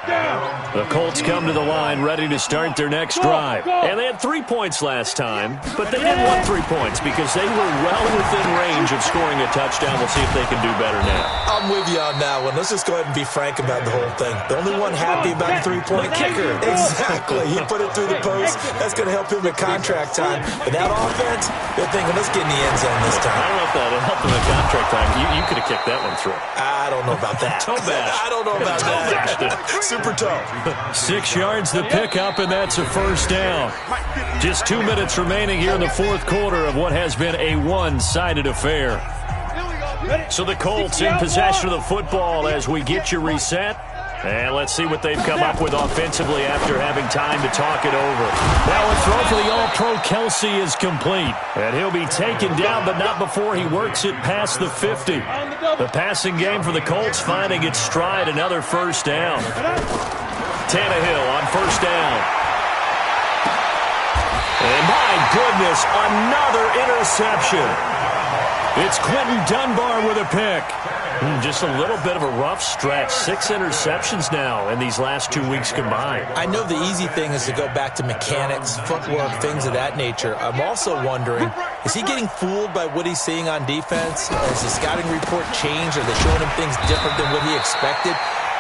The Colts come to the line ready to start their next drive. And they had 3 points last time, but they didn't want 3 points because they were well within range of scoring a touchdown. We'll see if they can do better now. I'm with you on that one. Let's just go ahead and be frank about the whole thing. The only one happy about the 3-point kicker. Exactly. He put it through the post. That's going to help him at contract time. But that offense, they're thinking, let's get in the end zone this time. I don't know if that helped him at contract time. You could have kicked that one through. I don't know about that. Toe bash. I don't know about that. Super toe. 6 yards the pickup, and that's a first down. Just 2 minutes remaining here in the 4th quarter of what has been a one-sided affair. So the Colts in possession of the football as we get you reset. And let's see what they've come up with offensively after having time to talk it over. Now a throw for the All-Pro Kelsey is complete. And he'll be taken down, but not before he works it past the 50. The passing game for the Colts finding its stride, another first down. Tannehill on first down. And my goodness, another interception. It's Quentin Dunbar with a pick. Just a little bit of a rough stretch. 6 interceptions now in these last 2 weeks combined. I know the easy thing is to go back to mechanics, footwork, things of that nature. I'm also wondering, is he getting fooled by what he's seeing on defense? Has the scouting report changed? Are they showing him things different than what he expected?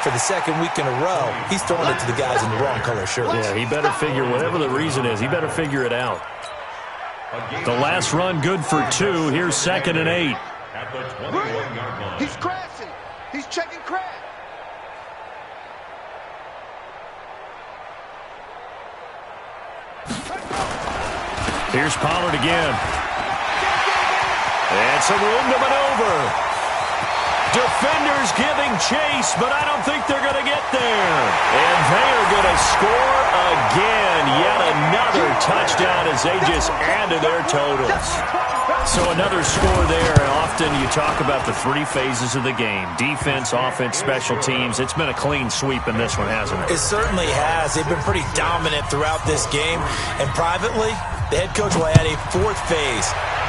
For the 2nd week in a row, he's throwing it to the guys in the wrong color shirts. Yeah, he better figure, whatever the reason is, he better figure it out. The last run good for 2. Here's 2nd and 8. He's crashing. He's checking crash. Here's Pollard again. And some room to maneuver. Defenders giving chase, but I don't think they're going to get there. And they are going to score again. Yet another touchdown as they just add to their totals. So another score there. Often you talk about the three phases of the game. Defense, offense, special teams. It's been a clean sweep in this one, hasn't it? It certainly has. They've been pretty dominant throughout this game. And privately, the head coach will add a fourth phase.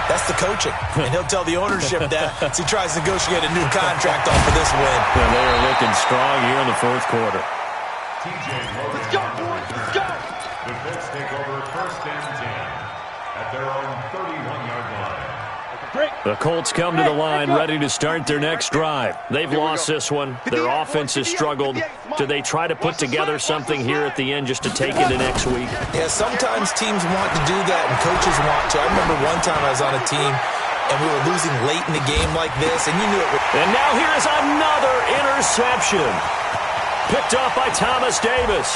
That's the coaching. And he'll tell the ownership that as he tries to negotiate a new contract off of this win. And they are looking strong here in the fourth quarter. Let's go, boys. Let's go. The Colts take over first and 10 at their own 31-yard line. The Colts come to the line ready to start their next drive. They've lost this one. Their offense has struggled. Do they try to put together something here at the end just to take into next week? Yeah, sometimes teams want to do that and coaches want to. I remember one time I was on a team and we were losing late in the game like this, and you knew it would. And now here's another interception. Picked off by Thomas Davis.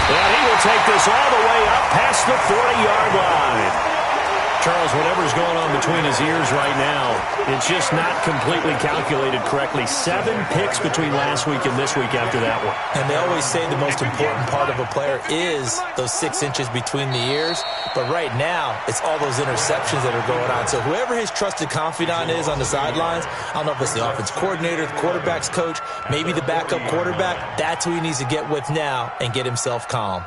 And he will take this all the way up past the 40-yard line. Charles, whatever's going on between his ears right now, it's just not completely calculated correctly. 7 picks between last week and this week after that one. And they always say the most important part of a player is those 6 inches between the ears. But right now, it's all those interceptions that are going on. So whoever his trusted confidant is on the sidelines, I don't know if it's the offense coordinator, the quarterback's coach, maybe the backup quarterback, that's who he needs to get with now and get himself calm.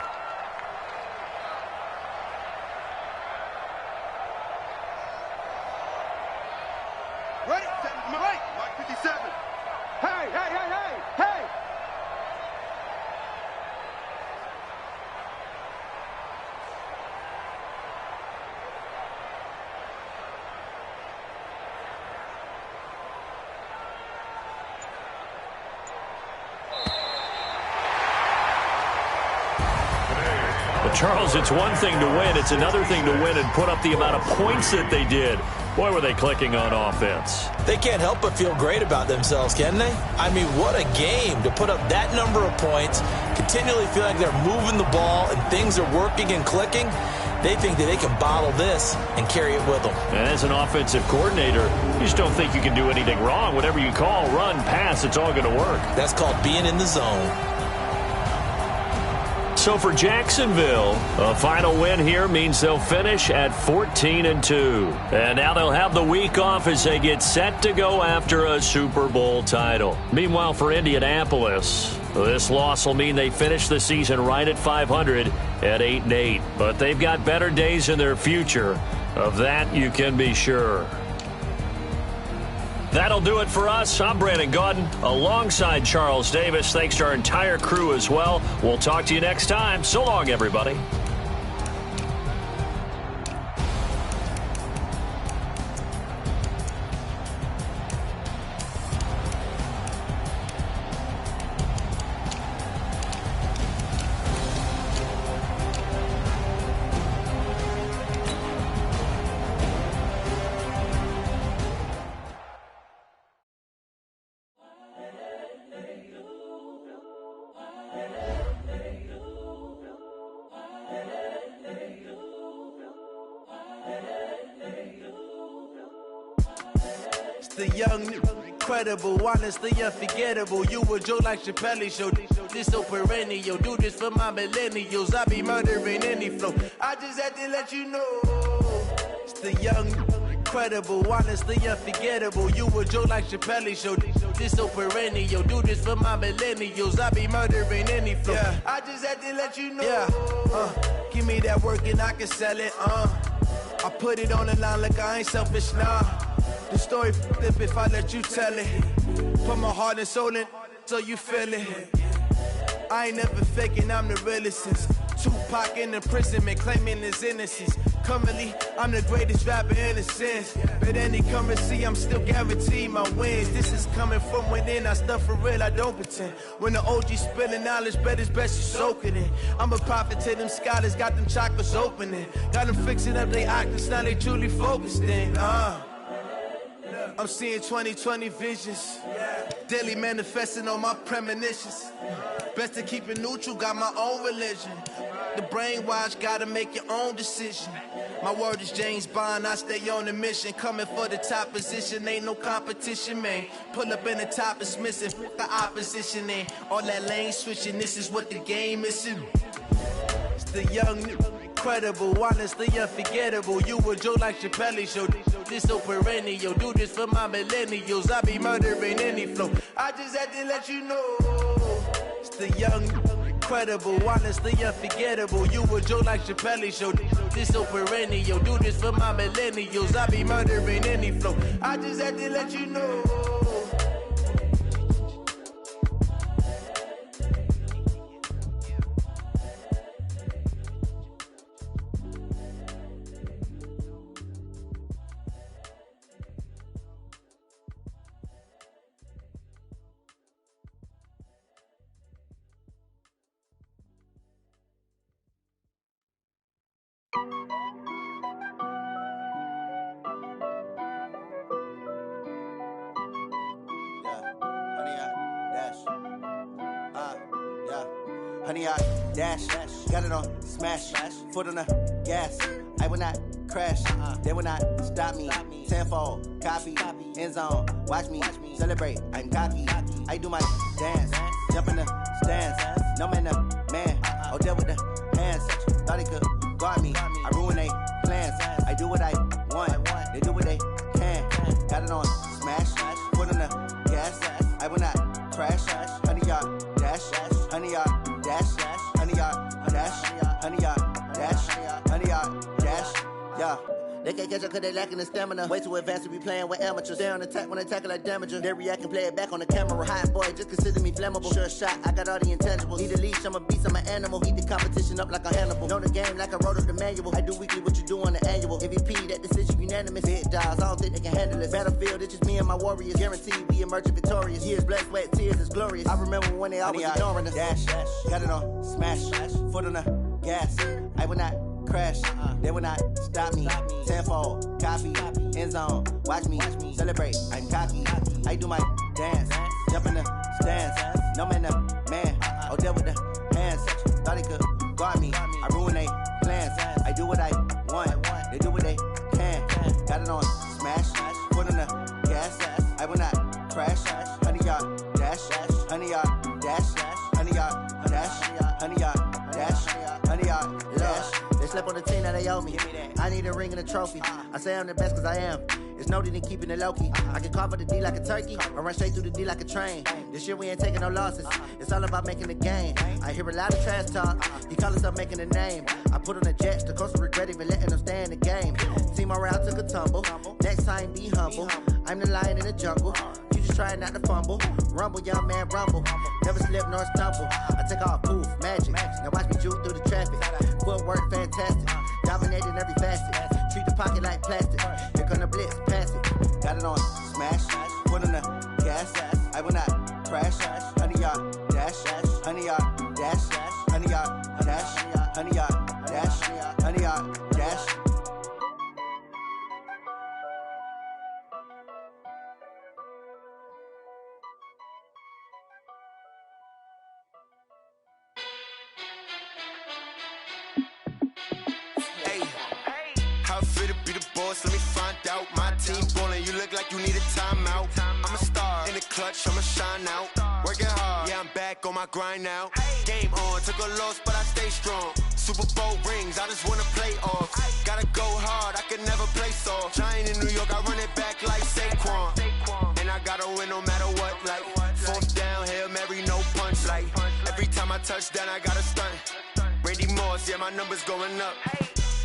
Charles, it's one thing to win. It's another thing to win and put up the amount of points that they did. Boy, were they clicking on offense. They can't help but feel great about themselves, can they? I mean, what a game to put up that number of points, continually feel like they're moving the ball and things are working and clicking. They think that they can bottle this and carry it with them. And as an offensive coordinator, you just don't think you can do anything wrong. Whatever you call, run, pass, it's all going to work. That's called being in the zone. So for Jacksonville, a final win here means they'll finish at 14-2. And now they'll have the week off as they get set to go after a Super Bowl title. Meanwhile, for Indianapolis, this loss will mean they finish the season right at 500 at 8-8. But they've got better days in their future. Of that, you can be sure. That'll do it for us. I'm Brandon Gaudin alongside Charles Davis. Thanks to our entire crew as well. We'll talk to you next time. So long, everybody. The young, incredible, honestly unforgettable. You a Joe like Chappelle show. This so perennial. Do this for my millennials. I be murdering any flow. I just had to let you know. It's the young, incredible, honestly unforgettable. You a Joe like Chappelle show. This so perennial. Do this for my millennials. I be murdering any flow. Yeah. I just had to let you know. Yeah. Give me that work and I can sell it. I put it on the line like I ain't selfish, nah. The story flip if I let you tell it. Put my heart and soul in so you feel it. I ain't never faking, I'm the realest since Tupac in imprisonment, claiming his innocence. Currently, I'm the greatest rapper in a sense. But any currency, I'm still guaranteed my wins. This is coming from within, I stuff for real, I don't pretend. When the OG spilling knowledge, bet it's best you soak it in. I'm a prophet to them scholars, got them chakras opening. Got them fixing up they octaves, now they truly focused in. I'm seeing 20/20 visions. Daily manifesting on my premonitions. Best to keep it neutral, got my own religion. The brainwash, gotta make your own decision. My word is James Bond, I stay on a mission. Coming for the top position, ain't no competition, man. Pull up in the top, it's missing, the opposition in. All that lane switching, this is what the game is. It's the young, incredible, honestly unforgettable. You a joke like Chappelle show. This so perennial, do this for my millennials. I be murdering any flow. I just had to let you know. It's the young, incredible, honestly unforgettable. You a joke like Chappelle show. This so perennial, do this for my millennials. I be murdering any flow. I just had to let you know. Honey, I dash, got it on smash, foot on the gas. I will not crash, they will not stop me. Tenfold, copy, end zone, watch me celebrate. I'm cocky, I do my dance, jump in the stands. No man, the man, oh deal with the hands. Thought he could guard me, I ruin they plans. I do what I want, they do what they can. Got it on smash, foot on the gas. I will not crash, honey, y'all dash, honey, y'all dash, honey, y'all dash, honey, y'all dash, honey, y'all dash, yeah. They can't catch up cause they lacking the stamina. Way too advanced to be playing with amateurs. Stay on attack when they tackle like damager. They react and play it back on the camera. Hot boy, just consider me flammable. Sure shot, I got all the intangibles. Need a leash, I'm a beast, I'm an animal. Eat the competition up like a Hannibal. Know the game like I wrote up the manual. I do weekly what you do on the annual. MVP, that decision unanimous. Big dials, I don't think they can handle it. Battlefield, it's just me and my warriors. Guaranteed we emerge victorious. Years, blood, sweat, tears, it's glorious. I remember when they always ignoring us. Dash, got it on smash, foot on the gas. I will not crash, they will not stop me. Tenfold, copy, end zone, watch me celebrate. I'm cocky, I do my dance, jump in the stands. No man, the man, oh deal with the hands. Thought he could guard me, I ruin they plans. I do what I want, they do what they can. Got it on smash, foot on the gas. I will not crash, honey, y'all dash, honey, y'all dash, honey, y'all dash, honey, y'all dash, honey, y'all dash. They slept on the team that they owe me. I need a ring and a trophy. I say I'm the best cause I am. It's no need in keeping it low-key. I can carve up the D like a turkey or run straight through the D like a train. This year we ain't taking no losses. It's all about making the game. I hear a lot of trash talk. He call himself making a name. I put on the Jets. The coach will regret even letting them stay in the game. Team morale took a tumble. Next time be humble. I'm the lion in the jungle. You just try not to fumble. Rumble, young man, rumble. Never slip nor stumble. I take off, poof, magic. Now watch me juke through the traffic. Footwork fantastic. Dominating every facet. Treat the pocket like plastic. Here come the blitz, pass it. Got it on smash. Foot on the gas. I will not crash. Honey, y'all dash. Honey, y'all dash. Honey, y'all dash. Honey, y'all dash. Honey, y'all dash. Let me find out. My team ballin', you look like you need a timeout. I'm a star in the clutch, I'ma shine out. Working hard, yeah, I'm back on my grind now. Game on, took a loss, but I stay strong. Super Bowl rings, I just wanna play off. Gotta go hard, I can never play soft. Giant in New York, I run it back like Saquon. And I gotta win no matter what, like fourth down, Hail Mary, no punch. Like every time I touch down, I gotta stunt. Randy Moss, yeah, my numbers going up.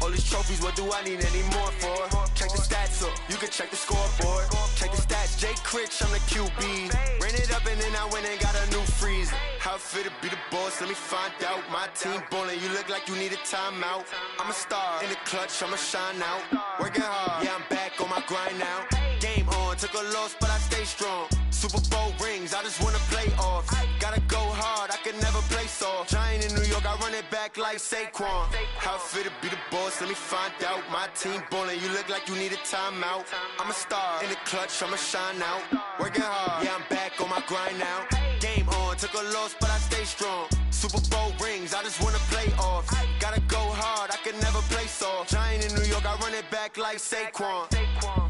All these trophies, what do I need any more for? Check the stats up, you can check the scoreboard. Check the stats, Jake Critch, I'm the QB. Ran it up and then I went and got a new freeze. How it fit to be the boss, let me find out. My team ballin', you look like you need a timeout. I'm a star in the clutch, I'ma shine out. Working hard, yeah, I'm back on my grind now. Game on, took a loss, but I stay strong. Super Bowl rings, I just wanna play off. Gotta go hard, I can can never play soft. Giant in New York, I run it back like Saquon. How fit to be the boss, let me find out. My team ballin', you look like you need a timeout. I'm a star, in the clutch, I'ma shine out. Working hard, yeah, I'm back on my grind now. Game on, took a loss, but I stay strong. Super Bowl rings, I just wanna play off. Gotta go hard, I can never play soft. Giant in New York, I run it back like Saquon.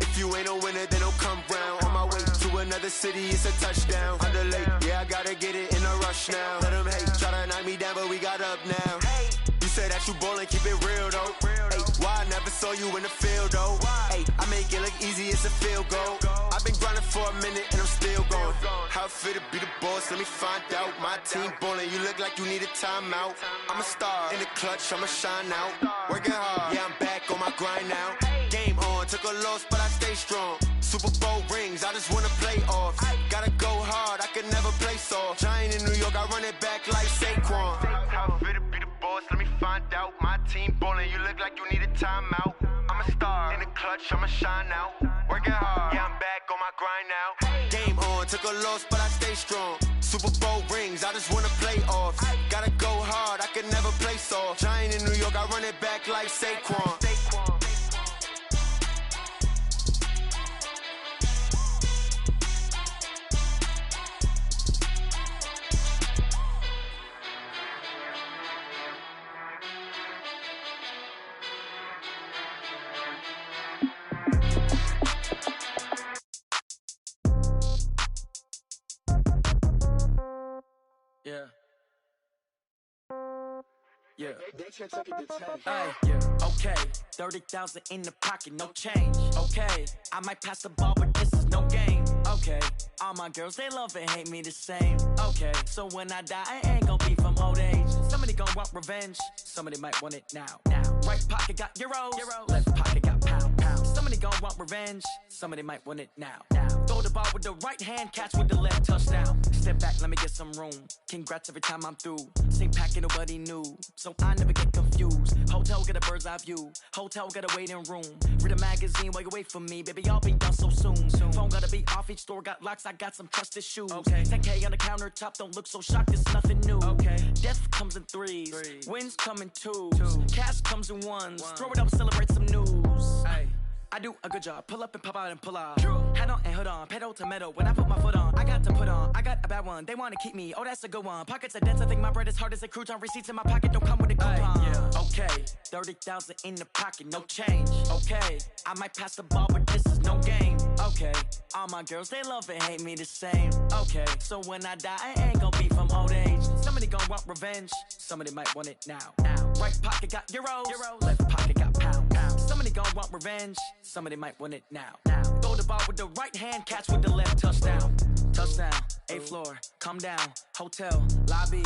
If you ain't a winner, then don't come round. On my way to another city, it's a touchdown. Underlay, yeah, I gotta get it in a rush now. Let them hate, try to knock me down, but we got up now. You say that you ballin', keep it real though. Hey, why I never saw you in the field though? Hey, I make it look easy, it's a field goal. I've been grinding for a minute and I'm still going. How fit to be the boss, let me find out. My team ballin', you look like you need a timeout. I'm a star, in the clutch, I'ma shine out. Working hard, yeah, I'm back on my grind now. Game on, took a loss, but I stay strong. Super Bowl rings, I just wanna play off. Gotta go hard, I can never play soft. Giant in New York, I run it back like Saquon. How fit to be the boss, let me find out. My team ballin', you look like you need a timeout. I'm a star, in the clutch, I'ma shine out. Working hard, yeah, I'm back on my grind now. Game on, took a loss, but I stay strong. Super Bowl rings, I just wanna play off. Gotta go hard, I can never play soft. Giant in New York, I run it back like Saquon. Yeah. Yeah. Hey, yeah. Okay. 30,000 in the pocket, no change. Okay. I might pass the ball, but this is no game. Okay. All my girls, they love and hate me the same. Okay. So when I die, I ain't gonna be from old age. Somebody gonna want revenge. Somebody might want it now. Right pocket got euros. Left pocket got pounds. Somebody gonna want revenge. Somebody might want it now. Throw the ball with the right hand, catch with the left, touchdown. Step back, let me get some room. Congrats every time I'm through. Same packet, nobody knew, so I never get confused. Hotel got a bird's eye view. Hotel got a waiting room. Read a magazine while you wait for me, baby. I'll be done so soon. Phone gotta be off, each store got locks. I got some trusted shoes. Okay. 10K on the countertop, don't look so shocked. It's nothing new. Okay. Death comes in threes. Wins come in twos. Cash comes in ones. Throw it up, celebrate some news. Hey. I do a good job, pull up and pop out and pull out. Head on and hood on, pedal to metal. When I put my foot on, I got to put on. I got a bad one, they wanna keep me. Oh, that's a good one. Pockets are dense, I think my bread is hard as a crouton. Receipts in my pocket don't come with a coupon. Yeah. Okay, 30,000 in the pocket, no change. Okay, I might pass the ball, but this is no game. Okay, all my girls, they love and hate me the same. Okay, so when I die, I ain't gonna be from old age. Somebody gonna want revenge. Somebody might want it now. Right pocket got euros. Left pocket got pounds. Somebody gonna want revenge. Somebody might want it now. Throw the ball with the right hand, catch with the left, touchdown. Touchdown, 8th floor, come down, hotel, lobby.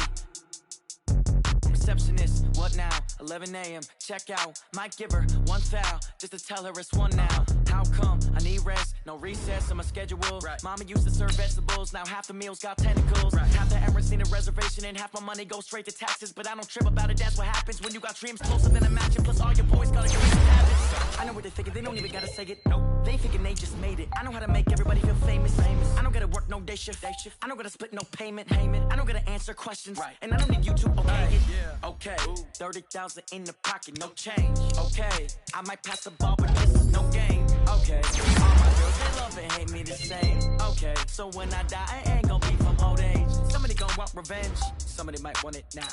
Receptionist, what now? 11 a.m., check out. Might give her one foul, just to tell her it's one now. How come? I need rest, no recess on my schedule. Mama used to serve vegetables, now half the meals got tentacles. Half the Emirates need a reservation and half my money goes straight to taxes. But I don't trip about it, that's what happens when you got dreams closer than a match. And plus all your boys gotta get rich and habits. I know what they're thinking, they don't even gotta say it. Nope, they ain't thinking they just made it. I know how to make everybody feel famous. I don't gotta work no day shift. I don't gotta split no payment. I don't gotta answer questions. And I don't need you to okay it. Okay, 30,000 in the pocket, no change. Okay, I might pass the ball, but this is no game. Okay, all my girls, they love and hate me the same. Okay, so when I die, I ain't gonna be from old age. Somebody gonna want revenge. Somebody might want it now.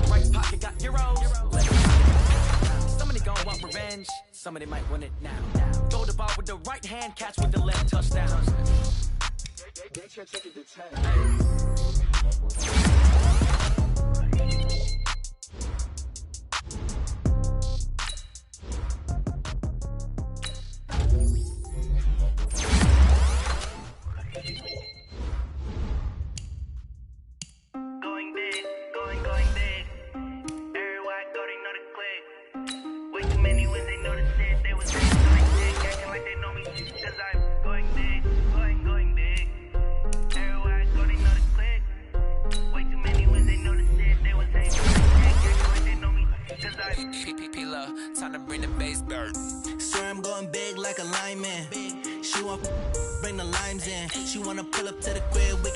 Right pocket got euros. Left pocket. Somebody gonna want revenge. Somebody might want it now. Throw the ball with the right hand, catch with the left, touchdown. Get your ticket to 10. Going big, going big. Everywhere I go, they know the click. Way too many wins, they know the shit. They was going big, acting like they know me. Cause I'm going big, going big. Everywhere I go, they know the click. Way too many wins, they know the shit. They was acting like they know me. Cause I'm P-P-P-Love, time to bring the bass bird. Sir, I'm going big like a lineman. She want bring the limes in. She wanna pull up to the crib, we